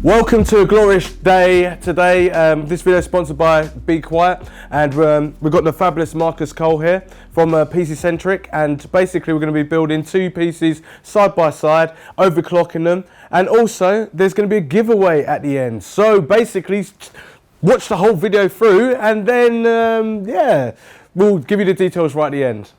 Welcome to a glorious day today. This video is sponsored by BEQUIET, and we've got the fabulous Marcus Cole here from PC CENTRIC, and basically we're going to be building two PCs side by side, overclocking them, and also there's going to be a giveaway at the end. So basically watch the whole video through, and then yeah, we'll give you the details right at the end.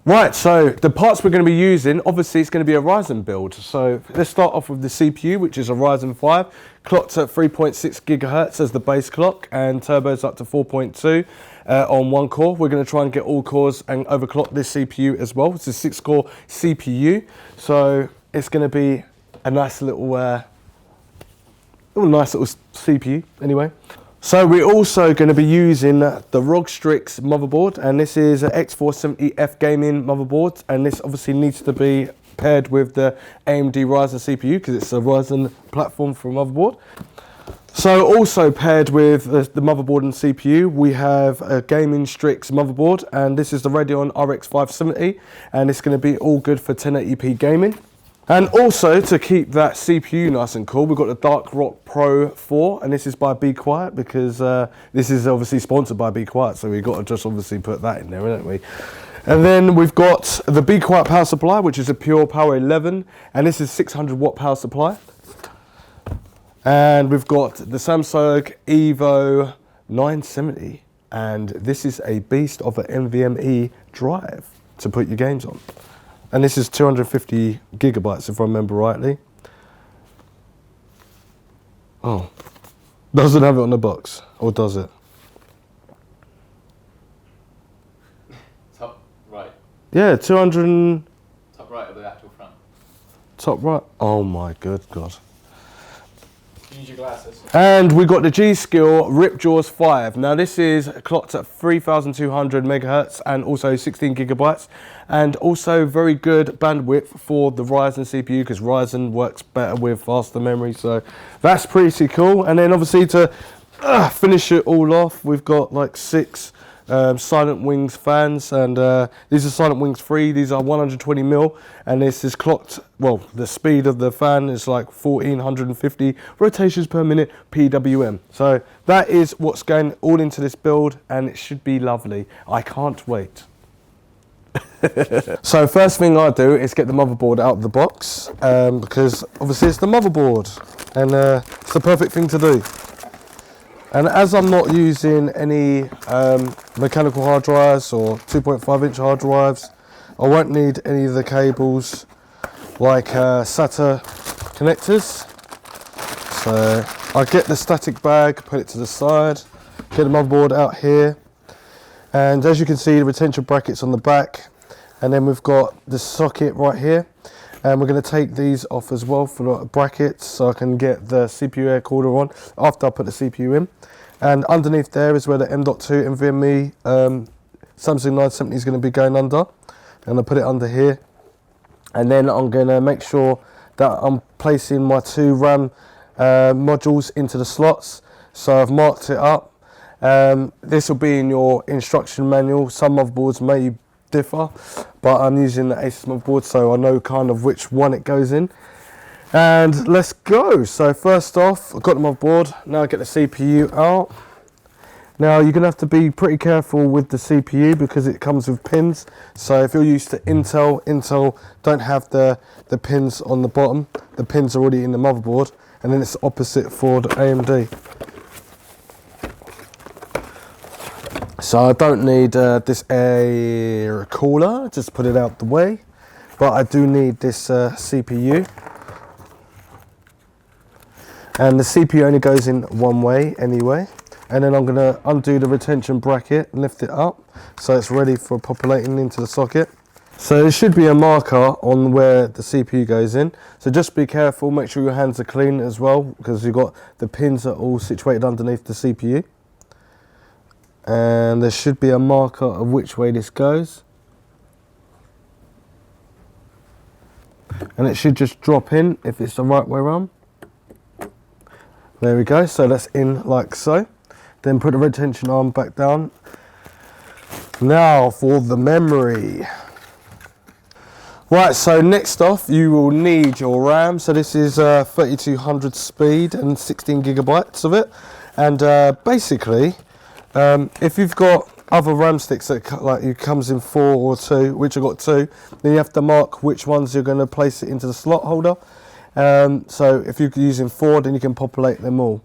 Right, so the parts we're going to be using, obviously it's going to be a Ryzen build. So let's start off with the CPU, which is a Ryzen 5, clocked at 3.6 gigahertz as the base clock, and turbos up to 4.2 on one core. We're going to try and get all cores and overclock this CPU as well. It's a 6-core CPU, so it's going to be a nice little CPU anyway. So we're also going to be using the ROG Strix motherboard, and this is an X470F gaming motherboard, and this obviously needs to be paired with the AMD Ryzen CPU because it's a Ryzen platform for a motherboard. So also paired with the motherboard and CPU, we have a gaming Strix motherboard, and this is the Radeon RX 570, and it's going to be all good for 1080p gaming. And also, to keep that CPU nice and cool, we've got the Dark Rock Pro 4, and this is by BEQUIET because this is obviously sponsored by BEQUIET, so we've got to just obviously put that in there, haven't we? And then we've got the BEQUIET power supply, which is a Pure Power 11, and this is 600 watt power supply. And we've got the Samsung Evo 970, and this is a beast of an NVMe drive to put your games on. And this is 250 gigabytes, if I remember rightly. Oh, doesn't have it on the box, or does it? Top right. Yeah, 200. Top right of the actual front. Top right. Oh my good God. Use your glasses. And we got the G-Skill Ripjaws 5. Now this is clocked at 3200 megahertz and also 16 gigabytes, and also very good bandwidth for the Ryzen CPU because Ryzen works better with faster memory, so that's pretty cool. And then obviously to finish it all off, we've got like 6 Silent Wings fans, and these are Silent Wings 3. These are 120 mil, and this is clocked, well, the speed of the fan is like 1450 rotations per minute PWM. So that is what's going all into this build, and it should be lovely. I can't wait. So first thing I do is get the motherboard out of the box, because obviously it's the motherboard, and it's the perfect thing to do. And as I'm not using any mechanical hard drives or 2.5-inch hard drives, I won't need any of the cables like SATA connectors. So I get the static bag, put it to the side, get the motherboard out here, and as you can see, the retention brackets on the back, and then we've got the socket right here. And we're going to take these off as well for the brackets so I can get the CPU air cooler on after I put the CPU in. And underneath there is where the M.2 NVMe Samsung 970 is going to be going under. And I'll put it under here. And then I'm going to make sure that I'm placing my 2 RAM modules into the slots. So I've marked it up. This will be in your instruction manual. Some motherboards may differ, but I'm using the Asus motherboard, so I know kind of which one it goes in. And let's go. So first off, I've got the motherboard. Now I get the CPU out. Now you're gonna have to be pretty careful with the CPU because it comes with pins. So if you're used to Intel don't have the pins on the bottom. The pins are already in the motherboard, and then it's opposite for the AMD. So I don't need this air cooler, just put it out the way, but I do need this CPU. And the CPU only goes in one way anyway. And then I'm going to undo the retention bracket and lift it up so it's ready for populating into the socket. So there should be a marker on where the CPU goes in. So just be careful, make sure your hands are clean as well, because you've got the pins are all situated underneath the CPU. And there should be a marker of which way this goes, and it should just drop in if it's the right way around. There we go, so that's in like so. Then put the retention arm back down. Now for the memory. Right, so next off you will need your RAM. So this is 3200 speed and 16 gigabytes of it. And basically, if you've got other RAM sticks that like it comes in 4 or 2, which I've got 2, then you have to mark which ones you're going to place it into the slot holder. So if you're using 4, then you can populate them all.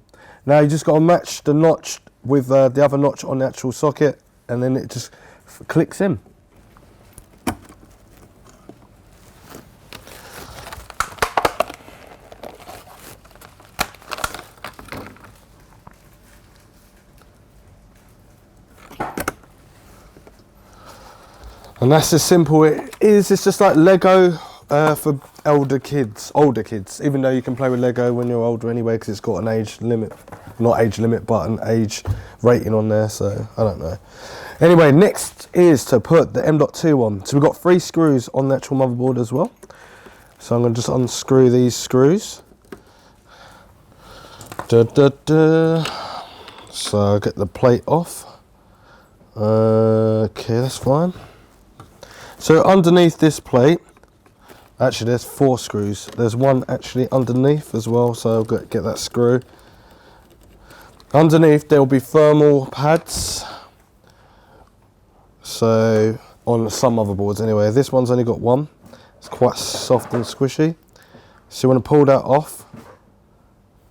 Now you just got to match the notch with the other notch on the actual socket, and then it just clicks in. And that's as simple it is. It's just like Lego for older kids, even though you can play with Lego when you're older anyway, because it's got an age limit, not age limit, but an age rating on there, so I don't know. Anyway, next is to put the M.2 on. So we've got 3 screws on the actual motherboard as well. So I'm going to just unscrew these screws. So I'll get the plate off. Okay, that's fine. So underneath this plate, actually there's 4 screws. There's one actually underneath as well, so I'll get that screw. Underneath there will be thermal pads. So on some motherboards anyway, this one's only got 1. It's quite soft and squishy. So you want to pull that off.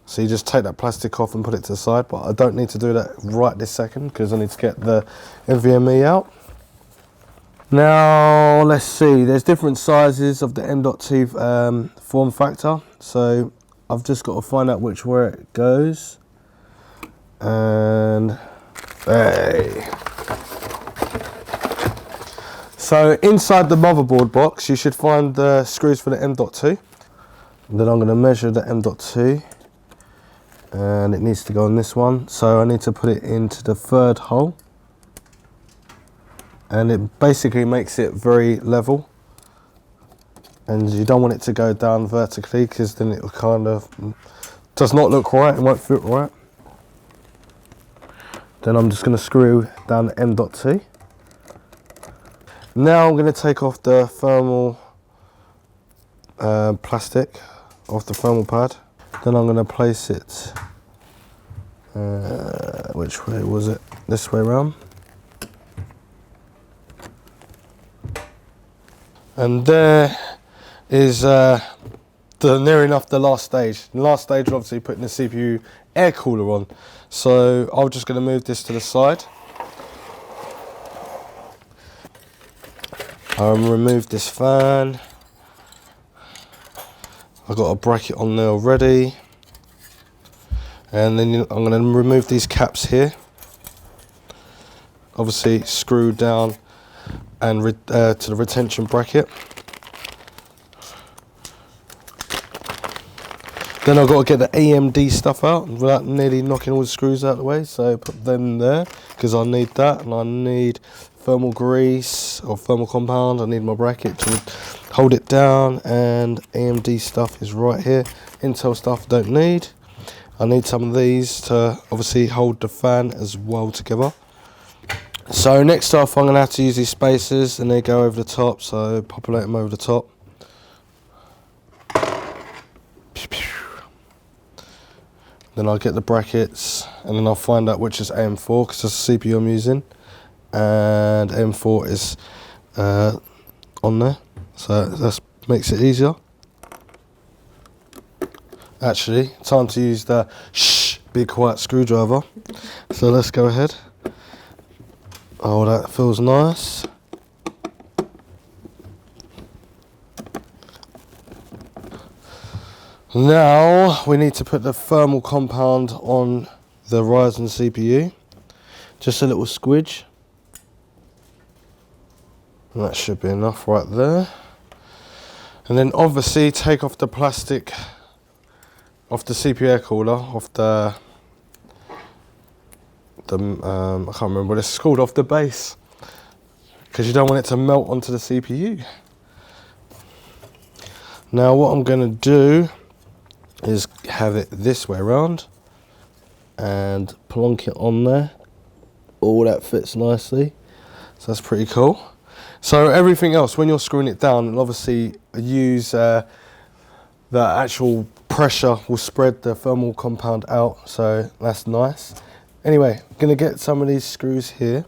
So you just take that plastic off and put it to the side, but I don't need to do that right this second because I need to get the NVMe out. Now let's see, there's different sizes of the M.2 form factor, so I've just got to find out which way it goes. And hey. So inside the motherboard box you should find the screws for the M.2. Then I'm going to measure the M.2 and it needs to go on this one, so I need to put it into the 3rd hole. And it basically makes it very level, and you don't want it to go down vertically because then it will kind of does not look right and won't fit right. Then I'm just going to screw down the M.2. Now I'm going to take off the thermal plastic off the thermal pad. Then I'm going to place it which way was it? This way around. And there is near enough the last stage. The last stage, obviously, putting the CPU air cooler on. So I'm just going to move this to the side. I'll remove this fan. I've got a bracket on there already. And then I'm going to remove these caps here. Obviously, screw down and to the retention bracket. Then I've got to get the AMD stuff out without nearly knocking all the screws out of the way, so put them there because I need that, and I need thermal grease or thermal compound. I need my bracket to hold it down, and AMD stuff is right here. Intel stuff I don't need. I need some of these to obviously hold the fan as well together. So next off I'm going to have to use these spacers, and they go over the top, so populate them over the top. Then I'll get the brackets, and then I'll find out which is AM4 because that's the CPU I'm using, and AM4 is on there, so that makes it easier. Actually, time to use the BEQUIET screwdriver, so let's go ahead. Oh, that feels nice. Now we need to put the thermal compound on the Ryzen CPU. Just a little squidge. And that should be enough right there. And then obviously take off the plastic off the CPU air cooler, off the I can't remember what it's called, off the base, because you don't want it to melt onto the CPU. Now what I'm going to do is have it this way around and plonk it on there. All that fits nicely, so that's pretty cool. So everything else, when you're screwing it down, and obviously use the actual pressure will spread the thermal compound out, so that's nice. Anyway, I'm gonna get some of these screws here,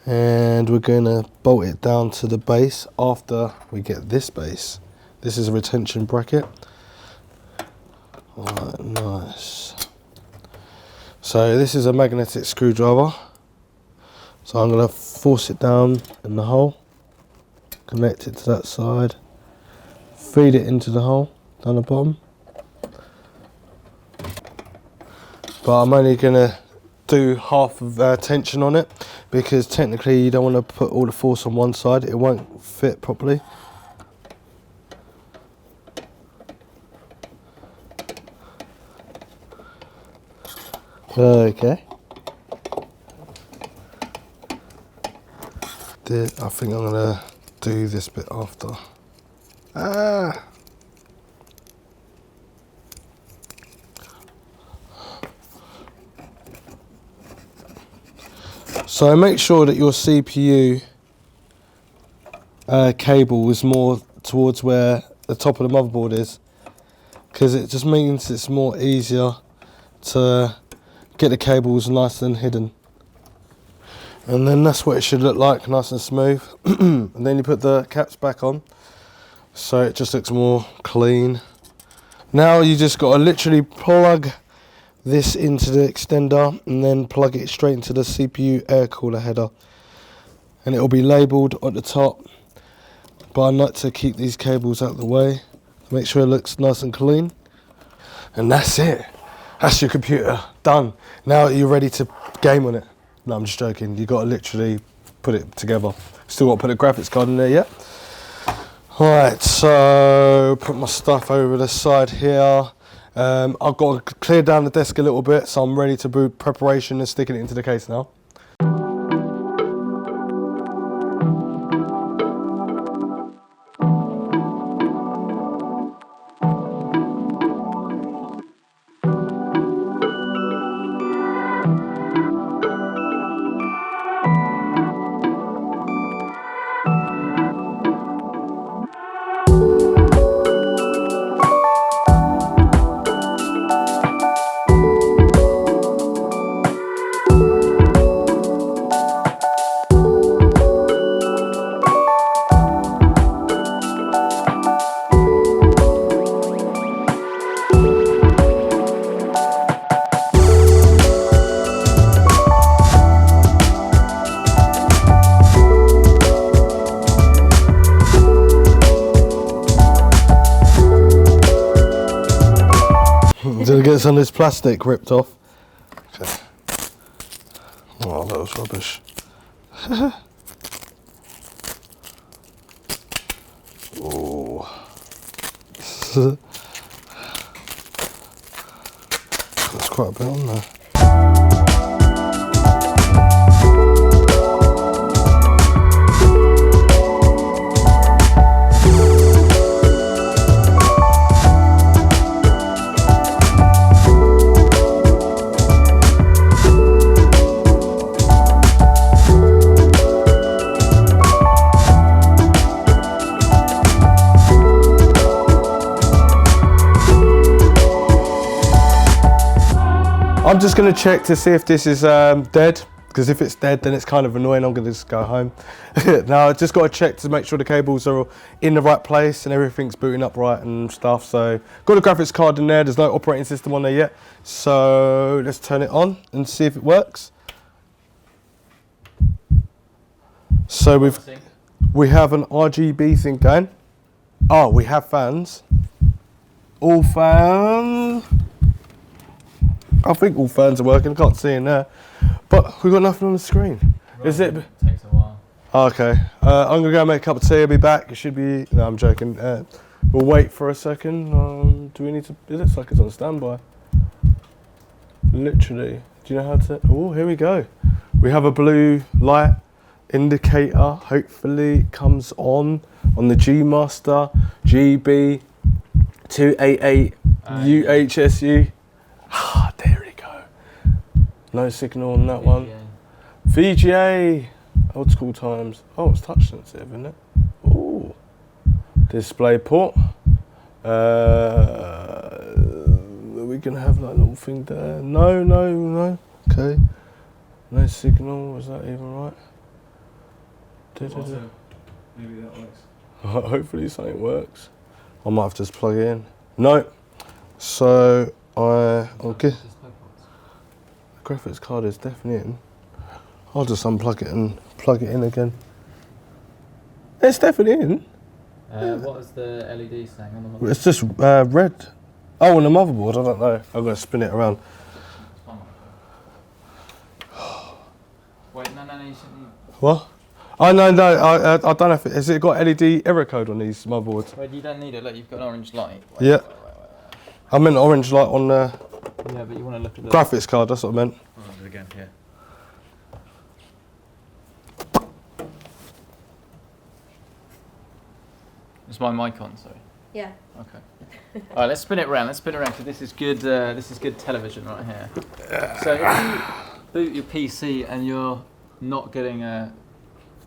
and we're gonna bolt it down to the base after we get this base. This is a retention bracket. Alright, nice. So this is a magnetic screwdriver. So I'm going to force it down in the hole, connect it to that side, feed it into the hole down the bottom. But I'm only going to do half of tension on it, because technically you don't want to put all the force on one side, it won't fit properly. Okay. I think I'm gonna do this bit after. So make sure that your CPU cable is more towards where the top of the motherboard is, because it just means it's more easier to get the cables nice and hidden. And then that's what it should look like, nice and smooth. And then you put the caps back on, so it just looks more clean. Now you just got to literally plug this into the extender and then plug it straight into the CPU air cooler header. And it will be labelled at the top, but I like to keep these cables out of the way, make sure it looks nice and clean. And that's it. That's your computer, done. Now you're ready to game on it. No, I'm just joking. You got to literally put it together. Still got to put a graphics card in there yet. Alright, so put my stuff over the side here. I've got to clear down the desk a little bit, so I'm ready to boot preparation and sticking it into the case now. Did I get some of this plastic ripped off? Okay. Oh, that was rubbish. Oh. That's quite a bit on there. I'm just going to check to see if this is dead, because if it's dead then it's kind of annoying. I'm going to just go home. Now I've just got to check to make sure the cables are in the right place and everything's booting up right and stuff. So got a graphics card in there, there's no operating system on there yet. So let's turn it on and see if it works. So we have an RGB thing going. Oh, we have fans. All fans. I think all fans are working, I can't see in there. But we've got nothing on the screen. Right. Is it? Takes a while. Okay, I'm gonna go make a cup of tea, I'll be back. It should be, no, I'm joking. We'll wait for a second. Do we need to, it looks like it's on standby. Literally, do you know how to, oh, here we go. We have a blue light indicator, hopefully it comes on the G Master GB288 UHSU. Ah, there we go. No signal on that one. VGA. Old school times. Oh, it's touch sensitive, isn't it? Ooh. Display port. We can have that little thing there. No. Okay. No signal. Is that even right? Maybe that works. Hopefully something works. I might have to just plug it in. No. So I'll get the graphics card is definitely in. I'll just unplug it and plug it in again. It's definitely in. What is the LED saying on the motherboard? It's just red. Oh, on the motherboard, I don't know. I'm going to spin it around. Wait, no, you shouldn't. What? Oh, no, I don't know if it, has it got LED error code on these motherboards? Wait, you don't need it. Look, you've got an orange light. Yeah. I meant orange light on the Yeah, but you want to look at the graphics card, that's what I meant. Oh, again, here. Is my mic on? Sorry. Yeah. Okay. All right, let's spin it around. Because this is good. This is good television right here. So if you boot your PC and you're not getting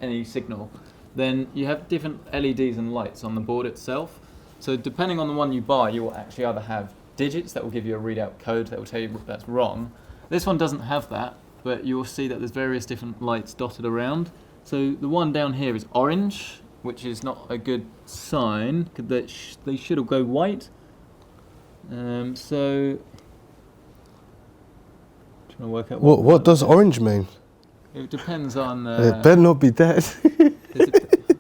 any signal, then you have different LEDs and lights on the board itself. So depending on the one you buy, you will actually either have digits that will give you a readout code that will tell you that's wrong. This one doesn't have that, but you will see that there's various different lights dotted around. So the one down here is orange, which is not a good sign. They should all go white. So trying to work out What does orange mean? it depends on. It better not be dead. I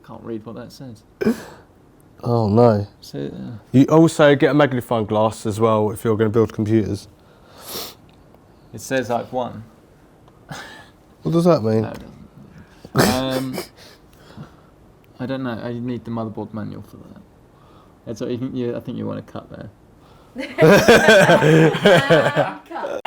can't read what that says. Oh no. So, You also get a magnifying glass as well if you're going to build computers. it says like 1. What does that mean? No, it doesn't. I don't know. I need the motherboard manual for that. And so I think you want to cut there. Cut.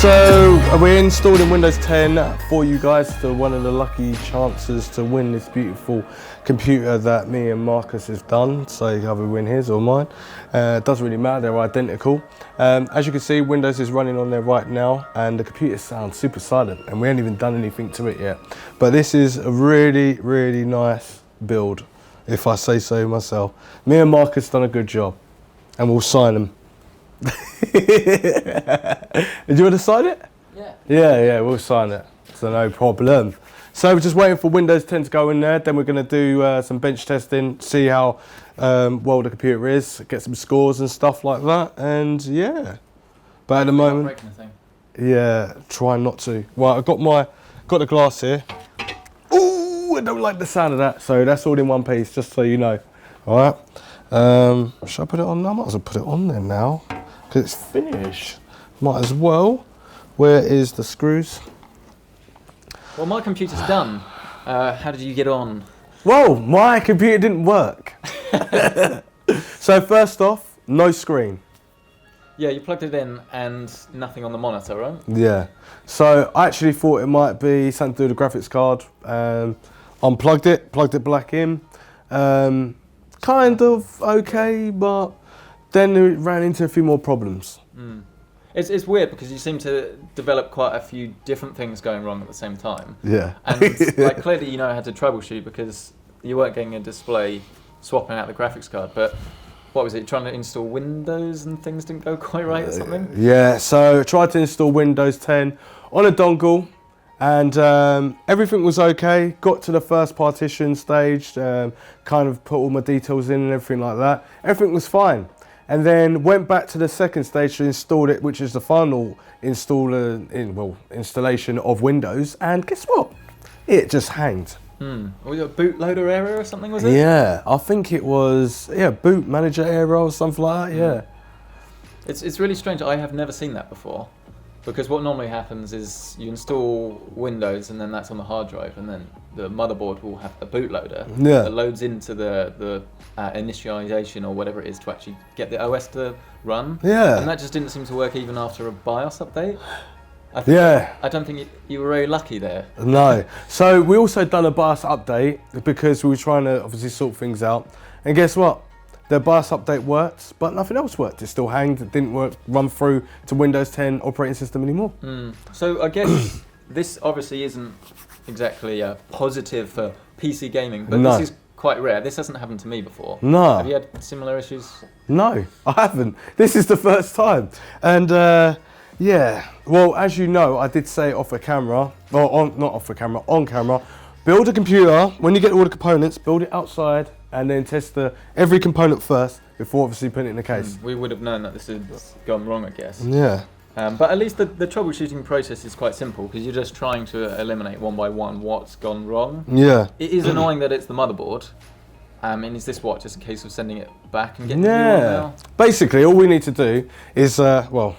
So we're installed in Windows 10 for you guys, to one of the lucky chances to win this beautiful computer that me and Marcus has done. So you either win his or mine. It doesn't really matter, they're identical. As you can see, Windows is running on there right now and the computer sounds super silent and we haven't even done anything to it yet. But this is a really, really nice build, if I say so myself. Me and Marcus done a good job and we'll sign them. Do you want to sign it? Yeah. Yeah, we'll sign it. So no problem. So we're just waiting for Windows 10 to go in there. Then we're going to do some bench testing, see how well the computer is, get some scores and stuff like that. And yeah, but at the moment, Breaking the thing. yeah, try not to. Right, I've got the glass here. Ooh, I don't like the sound of that. So that's all in one piece, just so you know. All right. Should I put it on? I might as well put it on there now. Because it's finished. Might as well. Where is the screws? Well, my computer's done. How did you get on? Whoa, my computer didn't work. So first off, no screen. Yeah, you plugged it in and nothing on the monitor, right? Yeah. So I actually thought it might be something to do with the graphics card. Unplugged it, plugged it back in. Kind of okay, but then we ran into a few more problems. It's weird because you seem to develop quite a few different things going wrong at the same time. Yeah. And like clearly you know how to troubleshoot because you weren't getting a display swapping out the graphics card, but what was it, trying to install Windows and things didn't go quite right or something? Yeah, so I tried to install Windows 10 on a dongle and everything was okay. Got to the first partition stage, kind of put all my details in and everything like that. Everything was fine. And then went back to the second stage to install it, which is the final installation of Windows. And guess what? It just hanged. Was it a bootloader error or something, was it? Yeah, I think it was, boot manager error or something like that, yeah. It's really strange. I have never seen that before. Because what normally happens is you install Windows and then that's on the hard drive, and then the motherboard will have a bootloader that loads into the initialization or whatever it is to actually get the OS to run. Yeah. And that just didn't seem to work even after a BIOS update. I don't think you were very lucky there. No. So we also done a BIOS update because we were trying to obviously sort things out. And guess what? The BIOS update worked, but nothing else worked. It still hanged. It didn't run through to Windows 10 operating system anymore. So I guess this obviously isn't exactly positive for PC gaming, but this is quite rare. This hasn't happened to me before. No. Have you had similar issues? No, I haven't. This is the first time. And yeah, well, as you know, I did say off the camera, not off the camera, on camera, build a computer. When you get all the components, build it outside and then test every component first before obviously putting it in the case. We would have known that this had gone wrong, I guess. Yeah. But at least the troubleshooting process is quite simple because you're just trying to eliminate one by one what's gone wrong. Yeah. It is annoying that it's the motherboard. And is this what, just a case of sending it back and getting a new one now? Basically, all we need to do is, we're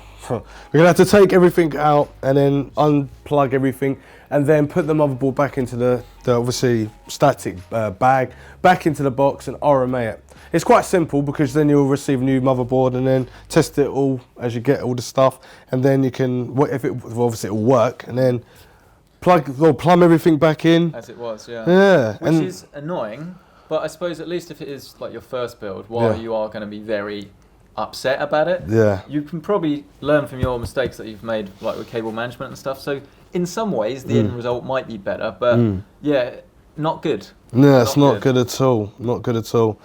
going to have to take everything out and then unplug everything and then put the motherboard back into the obviously static bag, back into the box and RMA it. It's quite simple because then you'll receive a new motherboard and then test it all as you get all the stuff, and then you can, obviously it'll work, and then plumb everything back in. As it was, yeah. Yeah. Which is annoying, but I suppose at least if it is like your first build, while you are going to be very upset about it, you can probably learn from your mistakes that you've made, like with cable management and stuff. So in some ways, the end result might be better, but not good. No, it's not good at all. Not good at all.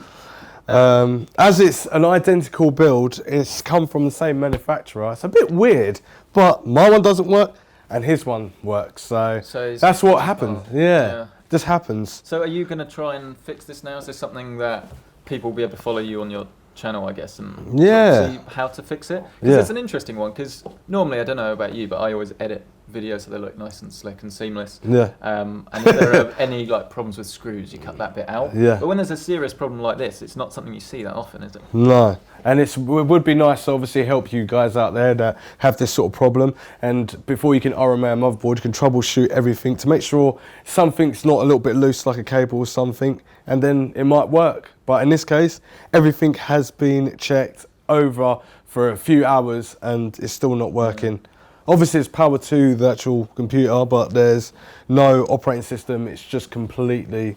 As it's an identical build, it's come from the same manufacturer. It's a bit weird, but my one doesn't work and his one works. So that's what happened. Yeah, just happens. So are you going to try and fix this now? Is this something that people will be able to follow you on your channel, I guess, and sort of see how to fix it? Because it's an interesting one, because normally, I don't know about you, but I always edit videos so they look nice and slick and seamless. Yeah. And if there are any like problems with screws, you cut that bit out. Yeah. But when there's a serious problem like this, it's not something you see that often, is it? No. And it would be nice to obviously help you guys out there that have this sort of problem. And before you can RMA a motherboard, you can troubleshoot everything to make sure something's not a little bit loose, like a cable or something, and then it might work. But in this case, everything has been checked over for a few hours and it's still not working. Obviously, it's power to the actual computer, but there's no operating system. It's just completely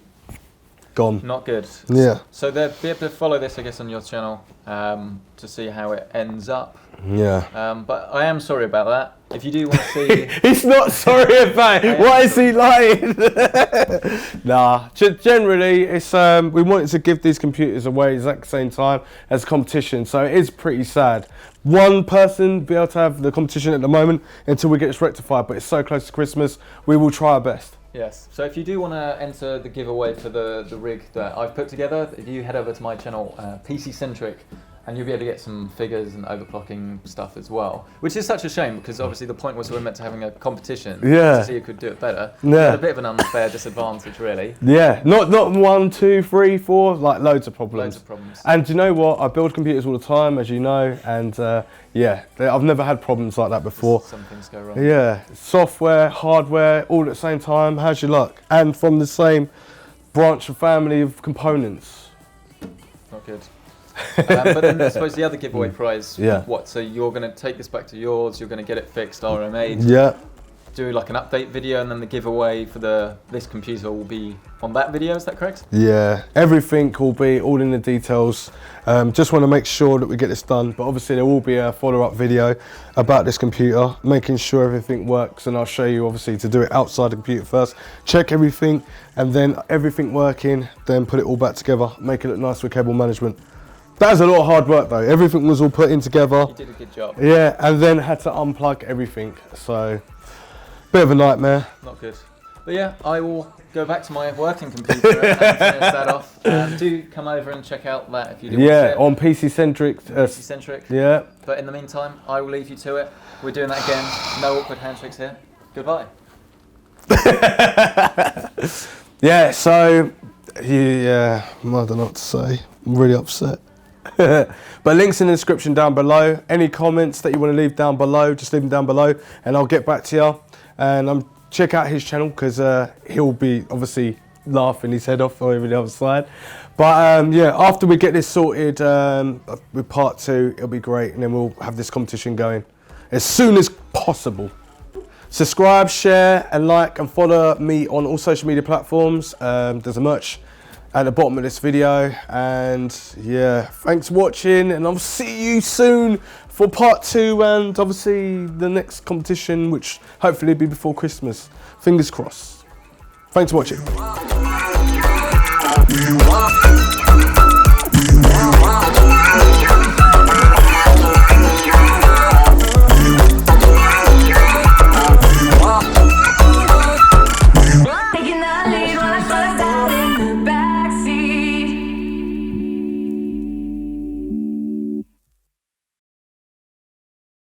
gone. Not good. Yeah. So they'll be able to follow this, I guess, on your channel to see how it ends up. Yeah. But I am sorry about that. If you do want to see... He's not sorry about it. Why is he lying? Nah. Generally, it's we wanted to give these computers away exact same time as competition, so it is pretty sad. One person be able to have the competition at the moment until we get this rectified, but it's so close to Christmas, we will try our best. Yes, so if you do want to enter the giveaway for the rig that I've put together, if you head over to my channel, PC CENTRIC, and you'll be able to get some figures and overclocking stuff as well, which is such a shame because obviously the point was we were meant to having a competition to see who could do it better. Yeah. A bit of an unfair disadvantage, really. Yeah, not 1, 2, 3, 4, like loads of problems. Loads of problems. And do you know what? I build computers all the time, as you know, and yeah, I've never had problems like that before. Some things go wrong. Yeah, software, hardware, all at the same time. How's your luck? And from the same branch of family of components. Not good. But then I suppose the other giveaway prize, what? So you're going to take this back to yours, you're going to get it fixed, RMA'd. Yeah. do like an update video, and then the giveaway for this computer will be on that video. Is that correct? Yeah, everything will be all in the details. Just want to make sure that we get this done, but obviously there will be a follow-up video about this computer, making sure everything works, and I'll show you obviously to do it outside the computer first, check everything, and then everything working, then put it all back together, make it look nice with cable management. That was a lot of hard work though. Everything was all put in together. You did a good job. Yeah, and then had to unplug everything. So, bit of a nightmare. Not good. But yeah, I will go back to my working computer and finish that off. Do come over and check out that if you do on PC CENTRIC. PC CENTRIC. Yeah. But in the meantime, I will leave you to it. We're doing that again. No awkward handshakes here. Goodbye. Yeah, so, yeah, I don't know what to say. I'm really upset. But links in the description down below. Any comments that you want to leave down below, just leave them down below and I'll get back to you. And check out his channel because he'll be obviously laughing his head off over the other side. But yeah, after we get this sorted with part 2, it'll be great, and then we'll have this competition going as soon as possible. Subscribe, share and like, and follow me on all social media platforms. There's a merch at the bottom of this video, and yeah, thanks for watching, and I'll see you soon for part 2 and obviously the next competition, which hopefully will be before Christmas. Fingers crossed. Thanks for watching.